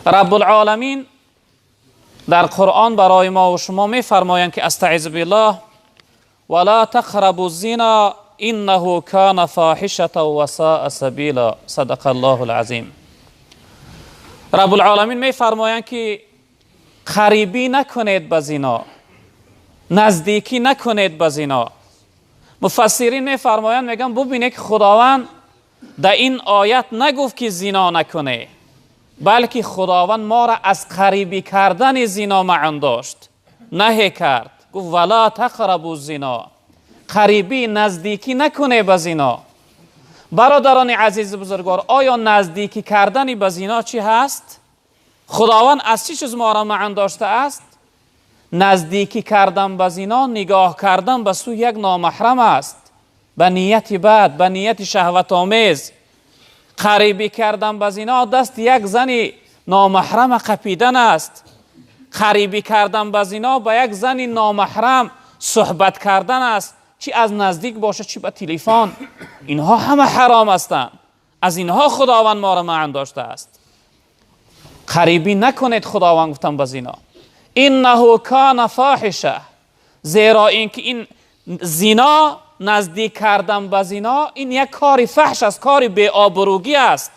رب العالمین در قرآن برای ما و شما می فرمایند که استعذ بالله ولا تقربوا الزنا انه کان فاحشة و ساء سبیلا. صدق الله العظیم. رب العالمین می فرمایند که قریبی نکنید به زنا، نزدیکی نکنید به زنا. مفسرین می فرمایند، میگن ببینید که خداوند در این آیت نگفت که زنا نکنه، بلکه خداوند ما را از قریبی کردن زنا منع داشت، نهی کرد. گفت ولا تقربوا الزنا، قریبی نزدیکی نکنه به زنا. برادران عزیز بزرگوار، آیا نزدیکی کردن به زنا چی هست؟ خداوند از چی چیز ما را منع داشته است؟ نزدیکی کردن به زنا نگاه کردن به سوی یک نامحرم است، به نیت بد، به نیت شهوت آمیز. قریبی کردن به زنا دست یک زن نامحرم قپیدن است. قریبی کردن به زنا با یک زن نامحرم صحبت کردن است، چی از نزدیک باشه چی به تلفن. اینها همه حرام هستند. از اینها خداوند ما را منع داشته است. قریبی نکنید، خداوند گفتن به زنا. انه کان فاحشه، زیرا اینکه این زنا، نزدیک کردن به زنا، این یک کاری فحش است، کاری بی آبروگی است.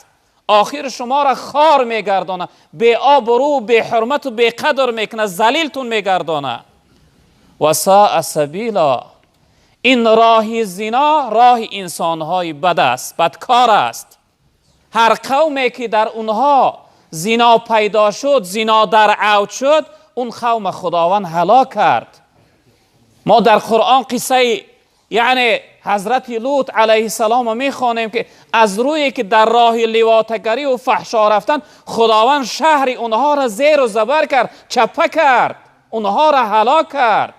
آخر شما را خار میگردانه، بی آبرو، بی حرمت و بی قدر میکنه، ذلیلتون میگردانه. و ساء سبیلا، این راه زنا راه انسانهای بد است، بدکار است. هر قومی که در اونها زنا پیدا شد، زنا در اوج شد، اون قوم خداوند هلاک کرد. ما در قرآن قصه یعنی حضرت لوط علیه السلام میخوانیم که از روی که در راه لواطگری و فحشا رفتن، خداوند شهر اونها را زیر و زبر کرد، چپه کرد، اونها را هلاک کرد.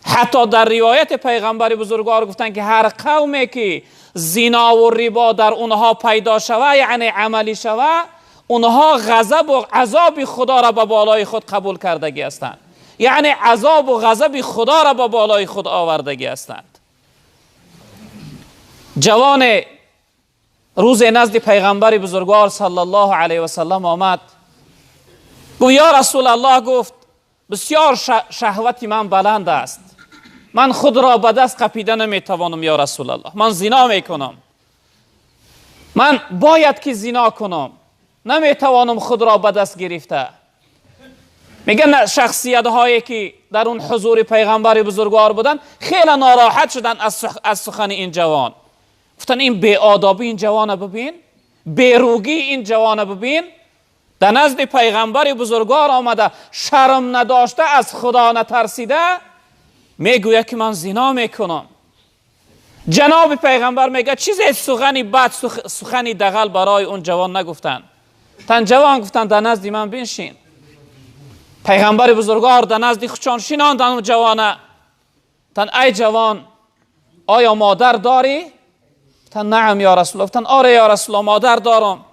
حتی در روایت پیغمبر بزرگوار گفتن که هر قومی که زنا و ربا در اونها پیدا شوه، یعنی عملی شوه، اونها غضب و عذاب خدا را به بالای خود قبول کردگی هستند. یعنی عذاب و غضب خدا را به بالای خود آوردگی هستند. جوان روز نزد پیغمبر بزرگوار صلی الله علیه و سلم آمد، گفت یا رسول الله، گفت بسیار شهوتی من بلند است، من خود را به دست قپیده نمیتوانم یا رسول الله، من زنا میکنم، من باید که زنا کنم، نمیتوانم خود را به دست گرفته. میگن شخصیت هایی که در اون حضور پیغمبر بزرگوار بودن خیلی ناراحت شدن از سخن این جوان. گفتن این بی آدابی این جوان ببین، بیروگی این جوان ببین، در نزد پیغمبر بزرگوار آمده، شرم نداشته، از خدا نترسیده، میگوید که من زنا میکنم. جناب پیغمبر میگه چیزی سخنی بد، سخنی دغل برای اون جوان نگفتن. تن جوان گفتن در نزد من بنشین. پیغمبر بزرگوار در نزد خودشان شیناندن اون جوانه. تن ای جوان، آیا مادر داری؟ تن نعم یا رسول الله. تن آره یا رسول الله، مادر دارم.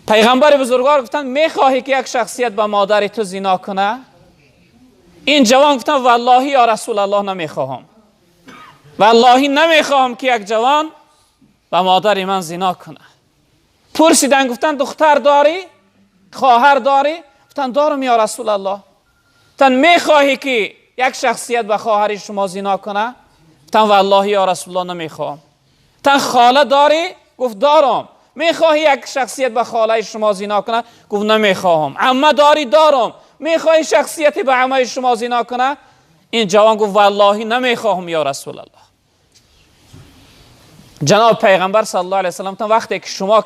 پیغمبر بزرگوار گفتن میخواهی که یک شخصیت با مادر تو زنا کنه؟ این جوان گفتن والله یا رسول الله نمیخواهم، والله نمیخواهم که یک جوان با مادر من زنا کنه. پرسیدن گفتن دختر داری؟ خواهر داری؟ گفتن دارم یا رسول الله. گفتن میخواهی که یک شخصیت با خواهر شما زنا کنه؟ گفتن والله یا رسول الله نمیخواهم. گفتن خاله داری؟ گفت دارم. میخواهی یک شخصیت با خاله شما زنا کنه؟ گفت نمیخواهم. عمه داری؟ دارم. میخواهی شخصیتی با عمه شما زنا کنه؟ این جوان گفت والله نمیخواهم یا رسول الله. جناب پیغمبر صلی الله علیه و سلم وقتی که شما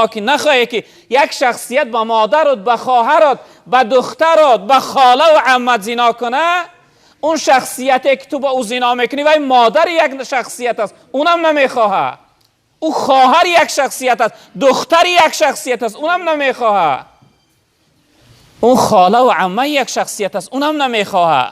که نخواهی که یک شخصیت با مادرت، با خواهرت، با دخترت، با خاله و عمت زنا کنه، اون شخصیتی که تو با او زنا میکنی و مادر یک شخصیت است، اونم نمیخواه. او خواهر یک شخصیت است، دختر یک شخصیت است، اونم نمیخواه. اون خاله و عمه یک شخصیت است، اونم نمیخواه.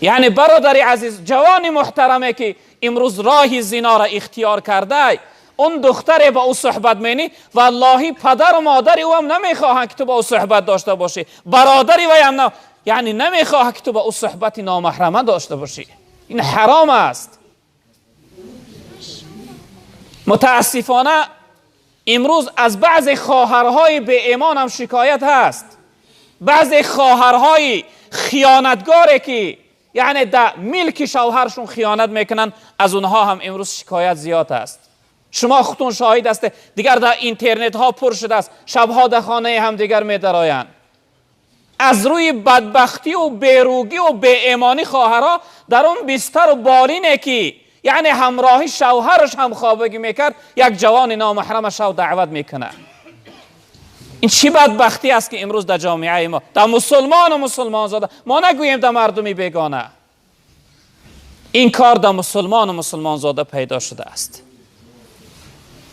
یعنی برادری عزیز، جوانی محترمه که امروز راه زنا را اختیار کرده، اون دختر با او صحبت مینی، والله پدر و مادر او هم نمیخواهند که تو با او صحبت داشته باشی، برادری و هم یعنی نمیخواه که تو با او صحبت نامحرمه داشته باشی. این حرام است. متاسفانه امروز از بعض خواهرهای به ایمان هم شکایت هست. بعض خواهرهای خیانتگاره که یعنی در ملک شوهرشون خیانت میکنن، از اونها هم امروز شکایت زیاد است. شما خودتون شاهد هسته، دیگر در اینترنت ها پر شده است، شبها در خانه هم دیگر می‌درآیند. از روی بدبختی و بیروگی و بی ایمانی خواهرها در اون بستر و بالینه که یعنی همراهی شوهرش هم خوابگی میکرد، یک جوان نامحرمش رو دعوت میکنه. این چی بدبختی است که امروز در جامعه ما، در مسلمان و مسلمان زاده، ما نگوییم در مردمی بیگانه، این کار در مسلمان و مسلمان زاده پیدا شده است.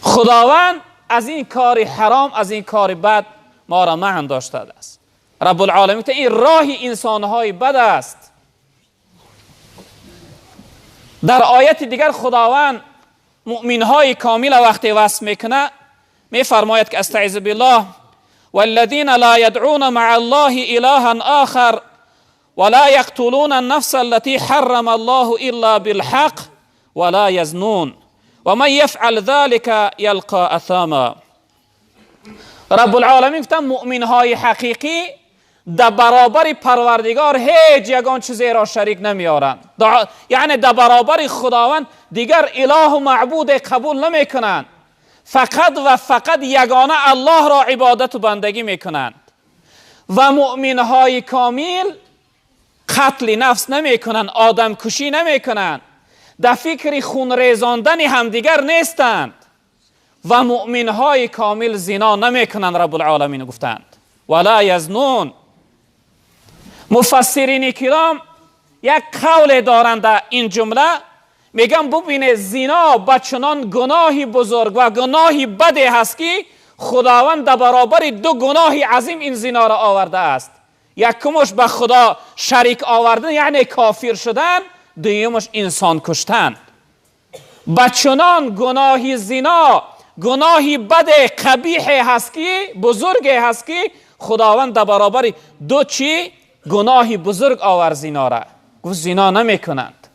خداوند از این کار حرام، از این کار بد ما را منع داشته است. رب العالمین این راه انسانهای بد است. در آیت دیگر خداوند مؤمنهای کامل وقتی وصف میکنه میفرماید که استعذ بالله والذین لا يدعون مع الله الها آخر ولا يقتلون النفس التي حرم الله الا بالحق ولا يزنون ومن يفعل ذلك يلقى اثاما. رب العالمین گفت مؤمنهای حقیقی در برابر پروردگار هیچ یگان چیزی را شریک نمیارند، یعنی در برابر خداوند دیگر اله و معبود قبول نمی کنند، فقط و فقط یگانه الله را عبادت و بندگی می کنند. و مؤمنهای کامل قتل نفس نمی کنند، آدم کشی نمی کنند، در فکر خون ریزاندن همدیگر نیستند. و مؤمنهای کامل زنا نمی کنند. رب العالمین گفتند ولا یزنون. مفسرین کرام یک قول دارند در این جمله، میگن ببینه زنا بچنان گناهی بزرگ و گناهی بدی هست که خداوند در برابر دو گناهی عظیم این زنا را آورده است. یکمش به خدا شریک آوردن یعنی کافر شدن، دویمش انسان کشتن. بچنان گناهی زنا گناهی بدی قبیح هست که بزرگ هست که خداوند در برابر دو چی گناهی بزرگ آورد زنا را. گفت زنا نمی کنند.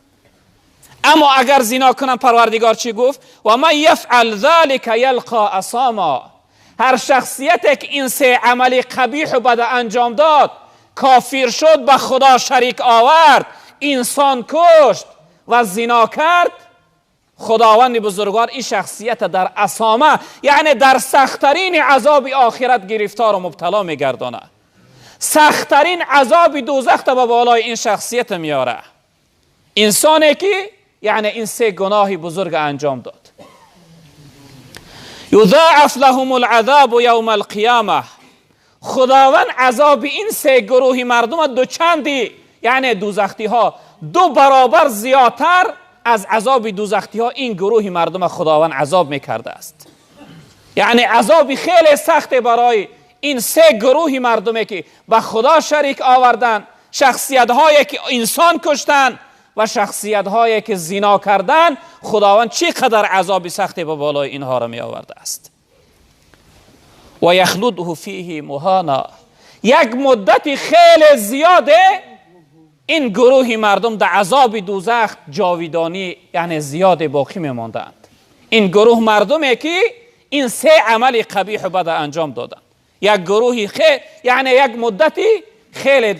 اما اگر زنا کنند پروردگار چی گفت؟ و من یفعل ذلک یلقا اثاما. هر شخصیتی که این سه عملی قبیح و بد انجام داد، کافر شد، به خدا شریک آورد، انسان کشت و زنا کرد، خداوند بزرگوار این شخصیت در اثامه یعنی در سختترین عذاب آخرت گرفتار و مبتلا میگردانه. سختترین عذاب دوزخ به بالای این شخصیت میاره. انسانی که یعنی این سه گناهی بزرگ انجام داد. یضاعف لهم العذاب یوم القیامه. خداوند عذاب این سه گروهی مردم دو چندی یعنی دوزختی ها دو برابر زیادتر از عذاب دوزختی ها این گروهی مردم خداوند عذاب میکرده است. یعنی عذابی خیلی سخت برای این سه گروهی مردمی که به خدا شریک آوردن، شخصیت هایی که انسان کشتن و شخصیت هایی که زنا کردن. خداوند چقدر عذابی سختی به بالای اینها را می آورده است. و یخلده فیه مهانا. یک مدت خیلی زیاده این گروهی مردم در عذاب دوزخ جاویدانی یعنی زیاد باقی میماندند. این گروه مردمی که این سه عمل قبیح و بد انجام دادند. یک گروهی یعنی یک مدتی خیلی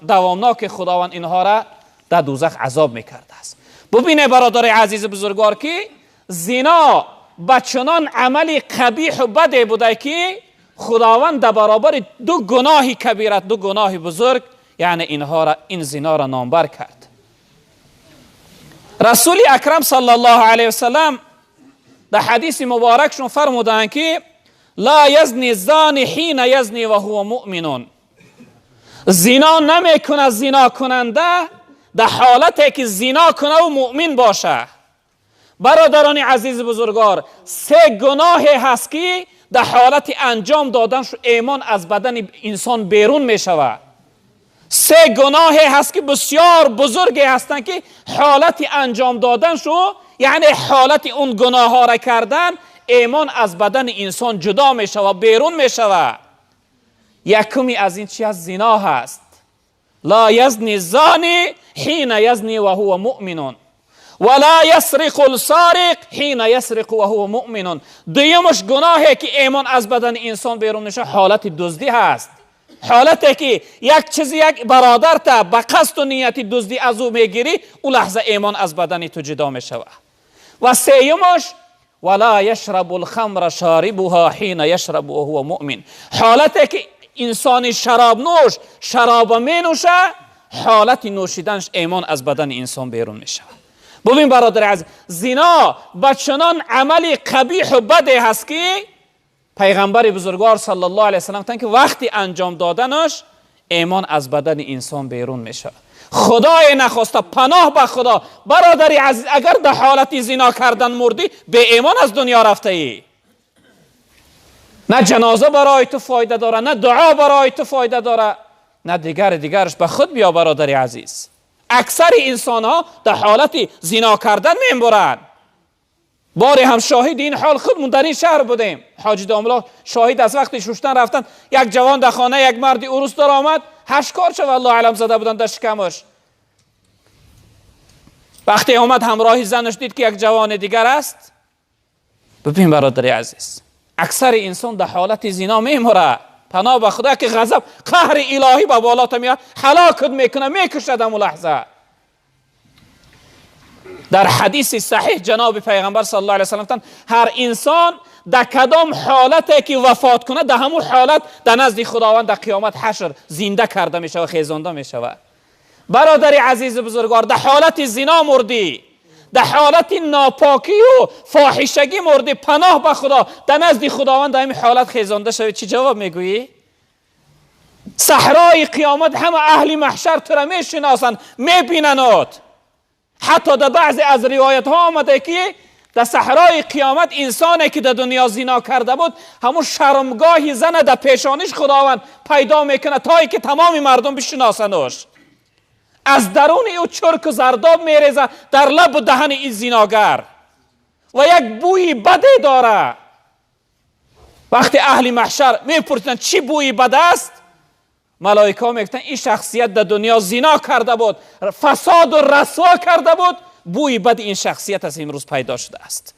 دوامناک خداوند اینها را در دوزخ عذاب میکرده است. ببینه برادر عزیز بزرگوار که زنا بچنان عملی قبیح و بد بوده که خداوند در برابر دو گناهی کبیرت، دو گناهی بزرگ یعنی اینها را این زنا را نامبر کرد. رسول اکرم صلی الله علیه وسلم در حدیث مبارکشون فرمودند که لا یزنی الزانی حین یزنی و هو مؤمن. زنا نمیکنه زنا کننده در حالتی که زنا کنه و مؤمن باشه. برادران عزیز بزرگوار، سه گناهی هست که در حالت انجام دادنش ایمان از بدن انسان بیرون می شود. سه گناهی هست که بسیار بزرگی هستند که حالت انجام دادنشو یعنی حالت اون گناه ها را کردن ایمان از بدن انسان جدا می شود، بیرون می شود. یکمی از این چی از زنا هست. لا یزنی الزانی حین یزنی و هو مؤمن. ولا یسرق السارق حین یسرق و هو مؤمن. دویمش گناهی که ایمان از بدن انسان بیرون میشه حالت دزدی هست. حالتی که یک چیزی یک برادر تا به قصد و نیت دزدی از او میگیری، اون لحظه ایمان از بدن تو جدا میشه. و سیمش ولا یشرب الخمر شاربها حین یشرب و هو مؤمن. حالتی که انسان شراب نوش شراب می نوشه، حالت نوشیدنش ایمان از بدن انسان بیرون میشه. ببین برادر عزیز، زنا بچنان عملی قبیح و بدی هست که پیغمبر بزرگوار صلی الله علیه وسلم گفتن که وقتی انجام دادنش ایمان از بدن انسان بیرون میشه. خدای نخواسته، پناه به خدا برادری عزیز، اگر در حالت زنا کردن مردی، به ایمان از دنیا رفته ای. نه جنازه برای تو فایده داره، نه دعا برای تو فایده داره، نه دیگرش. به خود بیا برادری عزیز، اکثر انسان ها در حالت زنا کردن میمورند. باری هم شاهد این حال خودمون در این شهر بودیم. حاجی داملا شاهد از وقتی شوشتن رفتن، یک جوان در خانه یک مردی عروس در آمد، هشکار شد والله علم زده بودن در شکمش. وقتی آمد همراهی زنش دید که یک جوان دیگر است. ببین برادری عزیز، اکثر انسان در حالت زنا میموره. پناه به خدا که غضب قهر الهی به بالا تا میاد، هلاکت میکنه، میکشد همون لحظه. در حدیث صحیح جناب پیغمبر صلی الله علیه و سلم گفتند هر انسان در کدام حالتی که وفات کنه، در همون حالت در نزد خداوند در قیامت حشر زنده کرده میشه و خیزانده میشه. برادری عزیز بزرگوار، در حالت زنا مردی، در حالت ناپاکی و فاحشگی مردی، پناه به خدا در نزد خداوند در همین حالت خیزانده شوی، چی جواب میگویی؟ صحرای قیامت همه اهل محشر تو را میشناسند، میبینند. حتی در بعضی از روایت ها آمده که در صحرای قیامت انسانی که در دنیا زنا کرده بود، همون شرمگاهی زن در پیشانیش خداوند پیدا میکنه تا که تمام مردم بشناسندش. از درون او چرک و زرداب میریزه در لب و دهن این زناگر و یک بوی بدی داره. وقتی اهل محشر میپرسند چی بوی بد است، ملائکه میگفتن این شخصیت در دنیا زنا کرده بود، فساد و رسوا کرده بود، بوی بد این شخصیت از امروز پیدا شده است.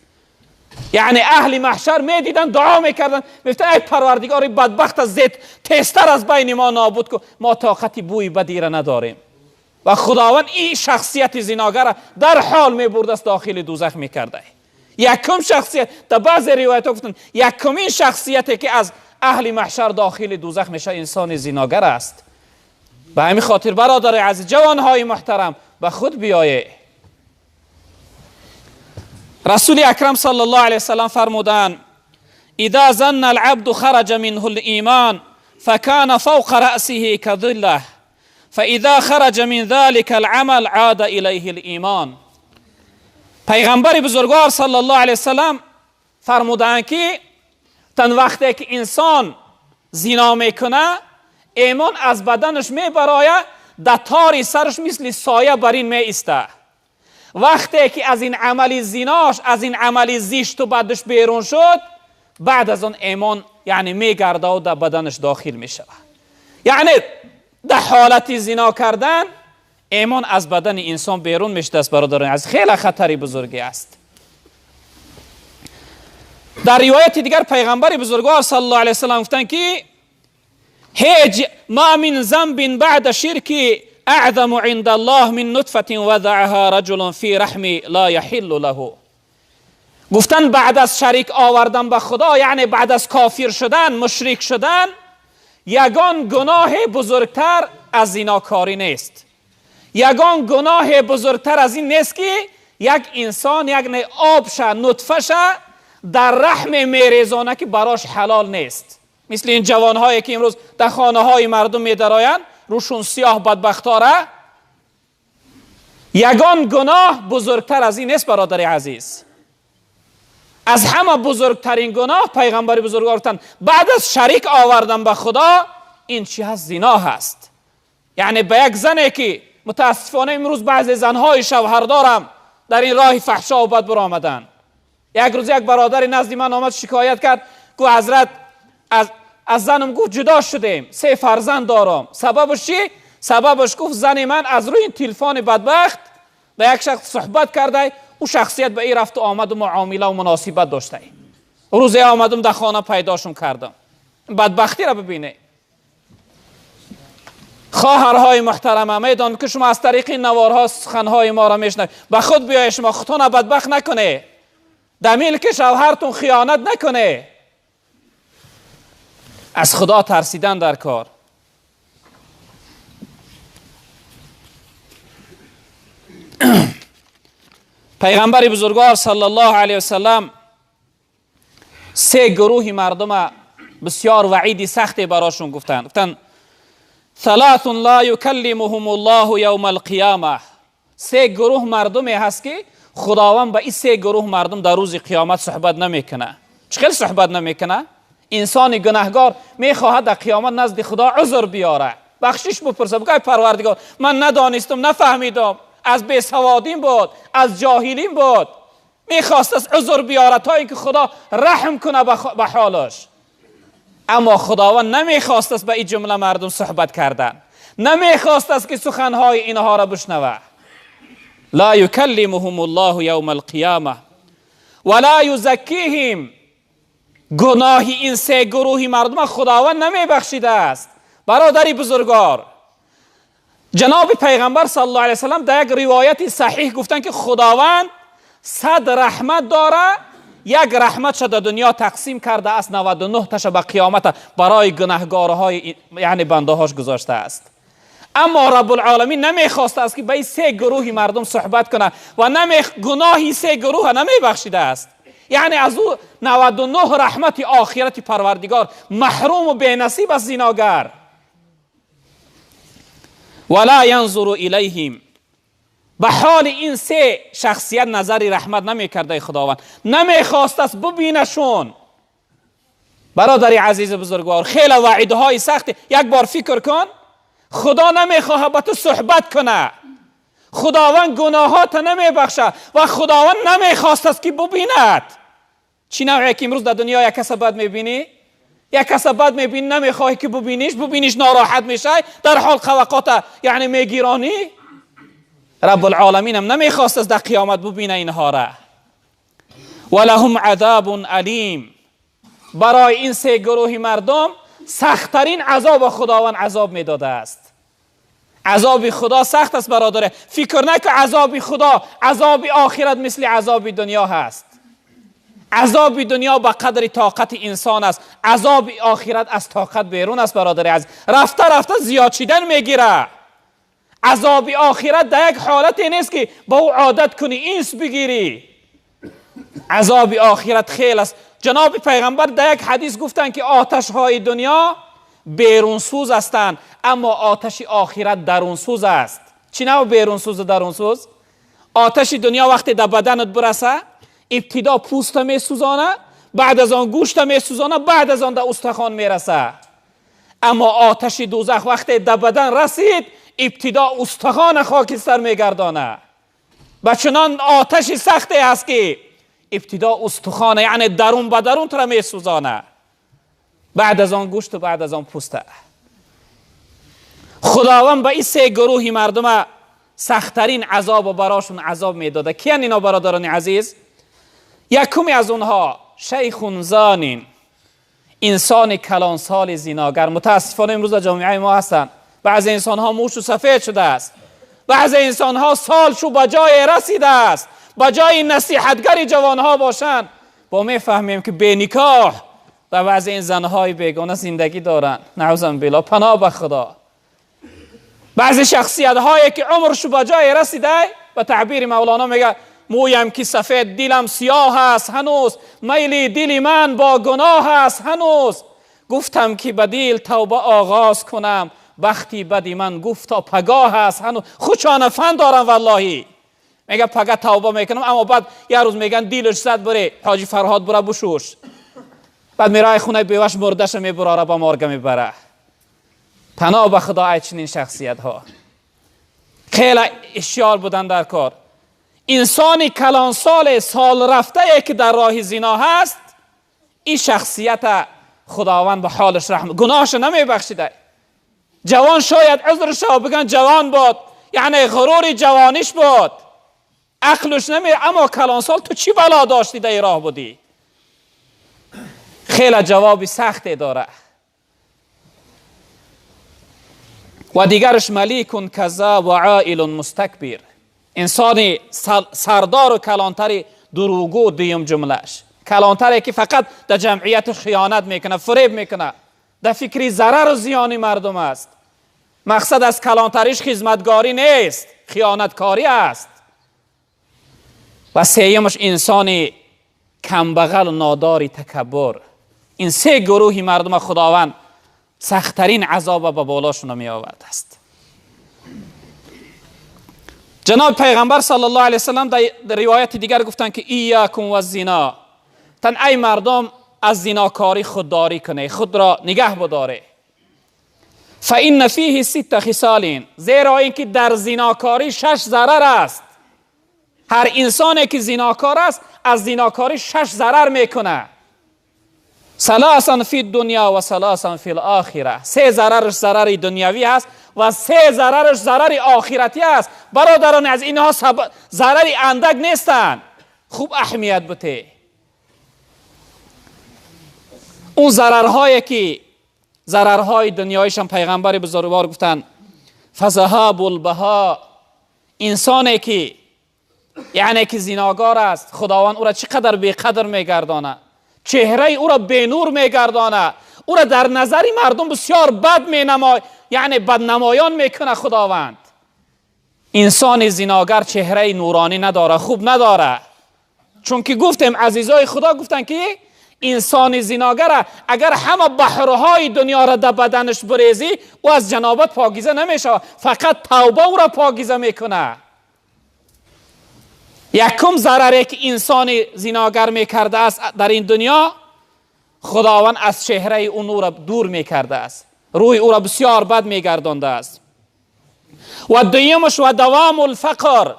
یعنی اهل محشر میدیدن، دعا میکردن، میگفتن ای پروردگار بدبخت از زیت تیزتر از بین ما نابود کن، ما طاقت بوی بدی را نداریم. و خداوند این شخصیت زناگر در حال میبرد است داخل دوزخ میکرده. یکم شخصیت، در بعض روایت ها گفتن یکمین شخصیتی که از اهل محشر داخل دوزخ میشه انسان زناگر است. به همین خاطر برادر عزیز، جوانهای محترم، به خود بیایید. رسول اکرم صلی الله علیه وسلم فرمودند اذا ظن العبد خرج منه الایمان فكان فوق رأسه كظله فاذا خرج من ذلك العمل عاد الیه الایمان. پیغمبر بزرگوار صلی الله علیه وسلم فرمودند که تن وقتی که انسان زنا میکنه، ایمان از بدنش میبراید، در تار سرش مثل سایه بر این میسته. وقتی که از این عملی زناش، از این عملی زشت و بدش بیرون شد، بعد از آن ایمان یعنی میگرده و در بدنش داخل میشه. یعنی در حالت زنا کردن ایمان از بدن انسان بیرون میشه. است برادران عزیز، خیلی خطری بزرگی است. در روایت دیگر پیغمبر بزرگوار صلی الله علیه وسلم گفتند که هیچ ما من ذنب بعد شرک اعظم عند الله من نطفه وضعها رجل فی رحم لا یحل له. گفتن بعد از شریک آوردن به خدا، یعنی بعد از کافر شدن، مشرک شدن، یگان گناه بزرگتر از زناکاری نیست. یگان گناه بزرگتر از این نیست که یک انسان یک آبش، نطفهش در رحم میریزانه که براش حلال نیست. مثل این جوانهایی که امروز در خانه های مردم میدرآیند، روشون سیاه بدبختاره. یگان گناه بزرگتر از این نیست برادر عزیز. از همه بزرگترین گناه پیغمبر بزرگوار گفتند بعد از شریک آوردن به خدا، این چی هست؟ زنا هست. یعنی به یک زنی که متاسفانه امروز بعضی زنهای شوهردارم در این راه فحشا و بد برآمدن. یک روز یک برادر نزد من آمد شکایت کرد که حضرت از زنم گفت جدا شدیم، 3 فرزند دارم. سببش چی؟ سببش گفت زن من از روی این تلفن بدبخت با یک شخص صحبت کرده، او شخصیت به این رفت و آمد و معامله و مناسبت داشته. روزی آمدم در خانه پیداشون کردم. بدبختی را ببینه. خواهرهای محترمه، میدان که شما از طریق نوارها سخنهای ما را میشنوید، به خود بیای، شما خودتون بدبخت نکنه، در ملک شوهرتون خیانت نکنه. از خدا ترسیدن در کار. پیغمبر بزرگوار صلی الله علیه وسلم سه گروه مردم بسیار وعیدی سختی براشون گفتن ثلاث لا یکلمهم الله یوم القیامه. سه گروه مردمی هست که خداوند با این سه گروه مردم در روز قیامت صحبت نمیکنه. چقدر صحبت نمیکنه؟ انسان گناهگار میخواهد در قیامت نزد خدا عذر بیاره، بخشش بپرسه، بگه پروردگار من ندانستم، نفهمیدم، از بیسوادیم بود، از جاهلیم بود، میخواست از عذر بیاره تا اینکه خدا رحم کنه به حالش. اما خداوند نمیخواست است به این جمله مردم صحبت کردن، نمیخواست است که سخنهای اینها را بشنوه. لا یکلمهم الله یوم القیامه ولا یزکیهم. گناهی این سه گروهی مردم خداوند نمیبخشیده است. برادری بزرگوار، جناب پیغمبر صلی الله علیه وسلم در یک روایت صحیح گفتن که خداوند 100 رحمت داره، یک رحمت در دنیا تقسیم کرده است، 99 تاش به قیامت برای گناهگارهای یعنی بنده هاش گذاشته است. اما رب العالمین نمیخواسته است که به این سه گروهی مردم صحبت کنه و گناهی سه گروه نمیبخشیده است. یعنی از او 99 رحمت آخرت پروردگار محروم و بینصیب از زناگر. ولا ینظر الیهم. به حال این سه شخصیت نظری رحمت نمیکرده خداوند، نمیخواست است ببینشون. برادری عزیز بزرگوار، خیلی وعیدهای سخت. یک بار فکر کن، خدا نمیخواه با تو صحبت کنه، خداوند گناهات نمیبخشه و خداوند نمیخواست است که ببیند. چی نوعی که امروز در دنیا یک کس بد میبینی، یک کس بد میبینی، نمیخواهی که ببینیش ناراحت میشه، در حال قوقات یعنی میگیرانی. رب العالمین هم نمیخواست از در قیامت ببینه اینها را. ولهم عذاب علیم. برای این سه گروه مردم سختترین عذاب خداوند عذاب میداده است. عذاب خدا سخت است برادره. فکر نکن عذاب خدا، عذاب آخرت مثل عذاب دنیا هست. عذاب دنیا به قدر طاقت انسان است، عذاب آخرت از طاقت بیرون است برادر عزیز. رفته رفته زیاد شدن میگیره. عذاب آخرت در یک حالتی نیست که با او عادت کنی، اینس بگیری. عذاب آخرت خیلی است. جناب پیغمبر در یک حدیث گفتن که آتش های دنیا بیرون سوز هستند، اما آتش آخرت درون سوز است. چی نوع بیرون سوز و درون سوز؟ آتش دنیا وقتی در بدنت برسه، ابتدا پوست می سوزانه، بعد از آن گوشت می سوزانه، بعد از آن در استخوان می رسه. اما آتش دوزخ وقتی در بدن رسید، ابتدا استخوان خاکستر می گردانه. و چنان آتش سختی است که ابتدا استخوان یعنی درون به درون را می سوزانه، بعد از آن گوشت و بعد از آن پوسته. خداوند به این سه گروهی مردم سختترین عذاب و براشون عذاب می داده. کیان اینا برادران عزیز؟ یکمی از اونها شیخ زانین، انسان کلانسال زناگر. متاسفانه امروز در جامعه ما هستن. بعضی انسان ها موش و سفید شده است، بعضی انسان ها سالشو به جای رسیده است، به جای نصیحتگر جوان ها باشن. با میفهمیم که بی نکاح و بعضی این زنهای بیگانه زندگی دارن. نعوذ بالله، پناه به خدا. بعضی شخصیت هایی که عمرشو به جای رسیده، به تعبیر مولانا میگه مویم که سفید دلم سیاه است هنوز، میل دل من با گناه است هنوز. گفتم که به دل توبه آغاز کنم، وقتی بدی من گفتا پگاه است هنوز. خودشان فن دارم والله. میگه پگاه توبه میکنم، اما بعد یه روز میگن دیلش زد بره حاجی فرهاد بره بشوش. بعد میرای خونه بیوش مردش میبراره با مارگه میبره. پناه به خدا ای چنین شخصیت ها. خیلی اشیار بودن در کار. انسان کلانسال سال رفته که در راه زنا هست، این شخصیت خداوند به حالش رحم، گناهش نمیبخشیده. جوان شاید عذرش بگن جوان بود، یعنی غرور جوانیش بود، عقلش نمیره. اما کلانسال تو چی بلا داشتی در راه بودی؟ خیلی جوابی سختی داره. و دیگرش ملیکون کذاب و عائل مستکبر، انسانی سردار و کلانتری دروغگو. دویم جملهش کلانتری که فقط در جمعیت خیانت میکنه، فریب میکنه، در فکری ضرر و زیانی مردم است. مقصد از کلانتریش خدمتگاری نیست، خیانتکاری است. و سیمش انسانی کمبغل و ناداری تکبر. این سه گروهی مردم خداوند سختترین عذاب به بالاشون می آورده است. جناب پیغمبر صلی الله علیه وسلم در روایت دیگر گفتن که ایاکم و الزنا، تن ای مردم از زناکاری خودداری کنه، خود را نگه بداره. فإن فیه ست خصال، زیرا اینکه در زناکاری 6 ضرر است. هر انسانی که زناکار است از زناکاری 6 ضرر میکنه. ثلاثا فی الدنیا و ثلاثا فی الاخره، 3 ضررش ضرر دنیوی است و 3 ضررش ضرر آخرتی است. برادران از اینها ضرر اندک نیستند. خوب اهمیت بده. اون ضررهایی که ضررهای دنیایش هم پیغمبر بزرگوار گفتن فذهاب البها، انسانی که یعنی که زناگار است خداوند او را چقدر بیقدر میگردانه، چهره او را به نور میگردانه، او را در نظر مردم بسیار بد مینماید، یعنی بدنمایان میکنه خداوند. انسان زناگر چهره نورانی نداره، خوب نداره. چون که گفتیم عزیزای خدا گفتن که انسان زناگر اگر همه بحرهای دنیا را در بدنش بریزی او از جنابت پاکیزه نمیشه، فقط توبه او را پاکیزه میکنه. یکم ضرری که انسان زناگر میکرده است در این دنیا، خداوند از چهره او نور دور میکرده است، روی او را بسیار بد میگردانده است. و دویمش و دوام الفقر،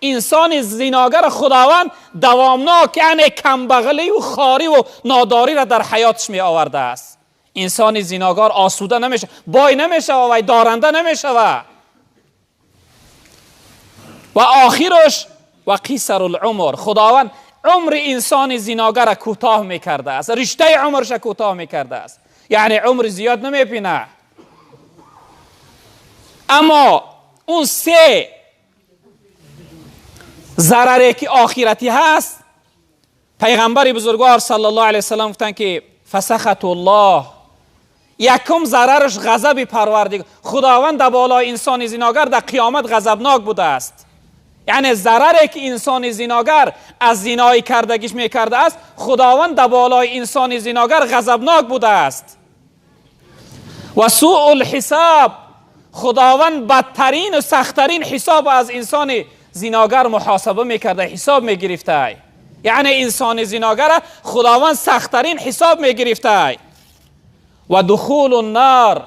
انسان زناگر خداوند دوامناک یعنی کمبغلی و خاری و ناداری را در حیاتش می آورده است. انسان زناگر آسوده نمیشه، بای نمیشه و دارنده نمیشه. و آخرش و قصر العمر، خداوند عمر انسان زناگر کوتاه میکرده است، رشته عمرش کوتاه میکرده است، یعنی عمر زیاد نمیپینه. اما اون 3 ضرری که آخرتی هست، پیغمبر بزرگوار صلی الله علیه وسلم گفتن که فسخط الله، یکم ضررش غضب پروردگار خداوند در بالای انسان زناگر در قیامت غضبناک بوده است. یعنی ضرری که انسان زناگر از زنای کردگیش میکرده است، خداوند در بالای انسان زناگر غضبناک بوده است. و سوء الحساب، خداوند بدترین و سختترین حساب از انسان زناگر محاسبه میکرده، حساب میگرفته. یعنی انسان زناگر خداوند سختترین حساب میگرفته. و دخول النار،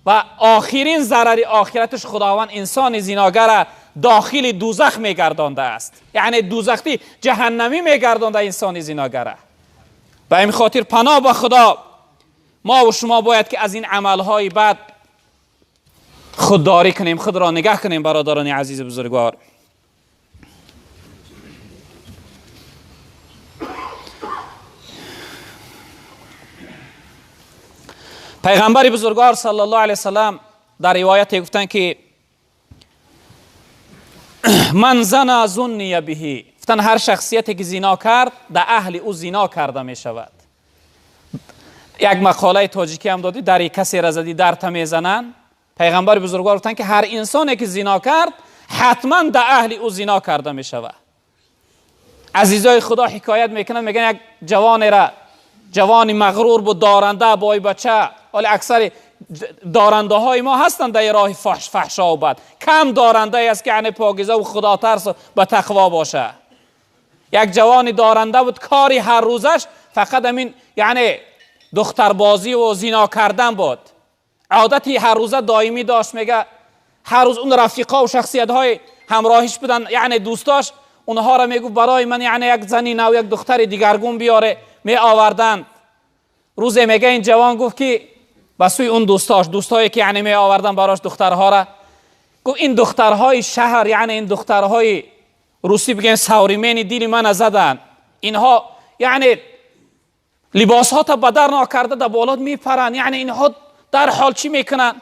و آخرین ضرر آخرتش خداوند انسان زناگر داخل دوزخ میگردانده است، یعنی دوزخی جهنمی میگردانده انسان زناگر. و این خاطر پناه به خدا ما و شما باید که از این عملهای بد خودداری کنیم، خود را نگه کنیم. برادران عزیز بزرگوار، پیغمبر بزرگوار صلی الله علیه وسلم در روایت گفتن که من زنا زنی بهی، گفتن هر شخصیتی که زنا کرد در اهل او زنا کرده می شود. یک مقاله تاجیکی هم دادی، در کسی را زدی در میزنن. پیغمبر بزرگوار گفتن که هر انسانی که زنا کرد حتما در اهل او زنا کرده می شود. عزیزای خدا حکایت میکنن، میگن یک جوانی مغرور بود، دارنده، بای بچه. ولی اکثر دارنده های ما هستند در راه فحشا و بد. کم دارنده است که یعنی پاکیزه و خدا ترس و به تقوا باشه. یک جوانی دارنده بود، کاری هر روزش فقط همین یعنی دختربازی و زنا کردن بود. عادتی هر روزه دائمی داشت. میگه هر روز اون رفیقا و شخصیت های همراهیش بودن، یعنی دوستاش، اونها را میگو برای من یعنی یک زنی نو یک دختر دیگرگون بیاره، می آوردن. روز میگه این جوان گفت که بسوی اون دوستایی که یعنی می آوردن براش دخترها را، گفت این دخترهای شهر، یعنی این دخترهای روسی بگن سوریمین دیل من زدن. اینها یعنی لباس ها تا بدر ناکرده در بالات میپرن. یعنی اینها در حال چی میکنن؟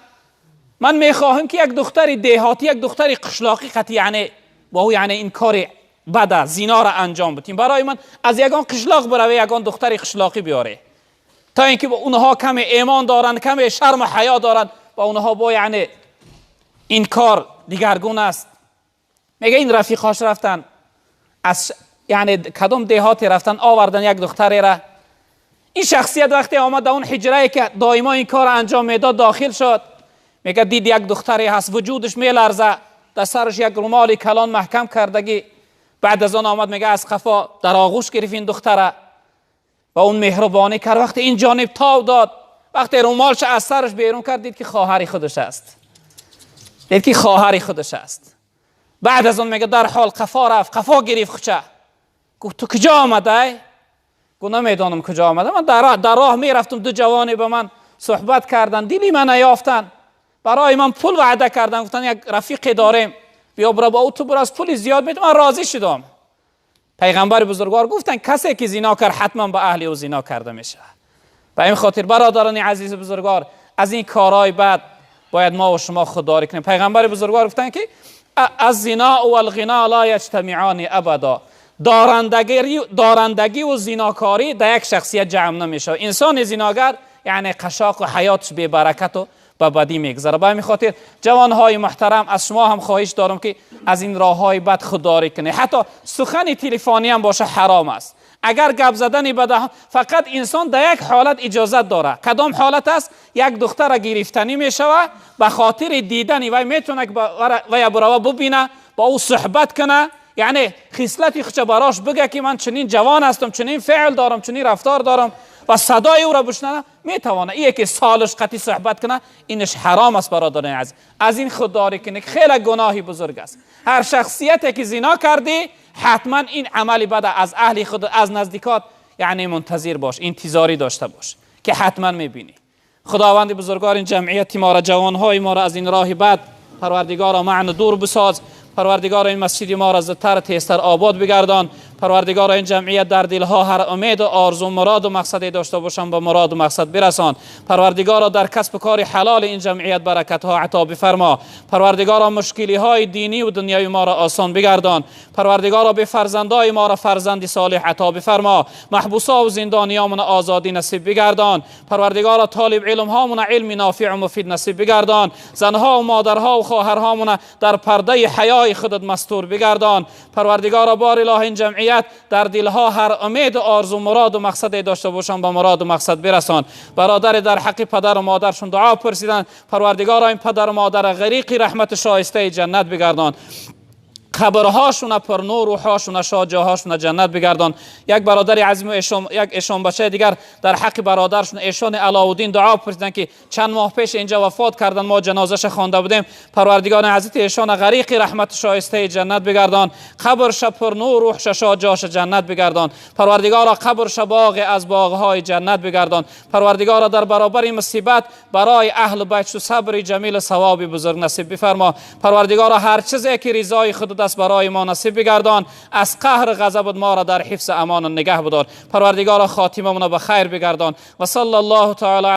من میخواهم که یک دختر دیهاتی، یک دختر قشلاقی قطعی یعنی با او یعنی این کار بده زینا را انجام بدیم. برای من از یگان قشلاق بروه یگان دختر قشلاقی بیاره، تا اینکه با اونها کم ایمان دارند، کم شرم و حیا دارند، با اونها با یعنی این کار دیگرگون است. میگه این رفیقاش رفتن از یعنی کدام دیهاتی رفتن آوردن یک دختری را. این شخصیت وقتی آمد اون حجره که دائما این کار انجام میداد داخل شد، میگه دید یک دختری هست وجودش میلرزه، در سرش یک رومال کلان محکم کردگی. بعد از آن آمد میگه از قفا در آغوش گرفت این دختره و اون مهربانی کرد. وقتی این جانب تاو داد، وقتی رومالش از سرش بیرون کرد، دید که خواهر خودش است. دید که خواهر خودش است. بعد از اون میگه در حال قفا رفت، قفا گرفت خوچه. گفت تو کجا آمده؟ گفت نمیدانم کجا آمده، من در راه میرفتم، دو جوانی به من صحبت کردن، دیلی من نیافتن، برای من پول وعده کردن، گفتن یک رفیق داریم بیا برو با او تو برو، از پول زیاد میدم. من راضی شدم. پیغمبر بزرگوار گفتن کسی که زنا کرد حتما با اهل او زنا کرده میشه. به این خاطر برادران عزیز بزرگوار، از این کارهای بد باید ما و شما خودداری کنیم. پیغمبر بزرگوار گفتن که از زنا و الغنا لا یجتمعان ابدا. دارندگی و زناکاری در یک شخصیت جمع نمیشه. انسان زناگر یعنی قشاق و حیاتش بی برکت و به بدی میگذره. به همین خاطر جوانهای محترم، از شما هم خواهش دارم که از این راههای بد خودداری کنید. حتی سخن تلفنی هم باشه حرام است. اگر گپ زدن بده، فقط انسان در یک حالت اجازت داره. کدام حالت است؟ یک دختر گرفتنی میشوه، به خاطر دیدن وی میتونه وی برای ببینه، با او صحبت کنه، یعنی خصلتی خودش براش بگه که من چنین جوان هستم، چنین فعل دارم، چنین رفتار دارم و صدای او را بشنوه، میتونه. این که سالش قطعی صحبت کنه، اینش حرام است برادران عزیز. از این خودداری کنید، خیلی گناهی بزرگ است. هر شخصیتی که زنا کردی حتما این عملی بده از اهل خود، از نزدیکات یعنی منتظر باش، انتظاری داشته باش که حتما میبینی. خداوند بزرگوار این جمعیت ما را، جوانهای ما را از این راه بد پروردگارا معنی دور بساز. پروردگارا این مسجد ما را زدتر تیزتر آباد بگردان. پروردگارا این جمعیت در دلها هر امید و آرزو مراد و مقصدی داشته باشند به مراد و مقصد برسان. پروردگارا در کسب کار حلال این جمعیت برکت ها عطا بفرما. پروردگارا مشکلی های دینی و دنیوی ما را آسان بگردان. پروردگارا به فرزندای ما را فرزندی صالح عطا بفرما. محبوسا و زندانیامون آزادی نصیب بگردان. پروردگارا طالب علم هامون علم نافع و مفید نصیب بگردان. زنها و مادرها و خواهرهامون در پرده حیای خودت مستور بگردان. پروردگارا بار اله این جمعیت در دلها هر امید و آرزو مراد و مقصد داشته باشند به مراد و مقصد برسان. برادر در حق پدر و مادرشون دعا پرسیدن، پروردگارا این پدر و مادر غریق رحمت شایسته جنت بگردان. قبرهاشون پر نور، روحاشون شاد، جاهاشون جنت بگردان. یک برادر عظیم یک ایشان بچه دیگر در حق برادرشون ایشان علاءالدین دعا پرسیدن که چند ماه پیش اینجا وفات کردن، ما جنازش خوانده بودیم. پروردگار حضرت ایشان غریق رحمت شایسته جنت بگردان. قبرش پر نور، روحش شاد، جاش جنت بگردان. پروردگارا قبرش باغ از باغهای جنت بگردان. پروردگارا در برابر این مصیبت برای اهل بیت صبر جمیل ثواب بزرگ نصیب بفرما. پروردگارا هر چیزی که رضای خود است برای ما نصیب بگردان. از قهر غضب ما را در حفظ امان نگه بدار. پروردگارا خاتمه ما به خیر بگردان. و صلی الله تعالی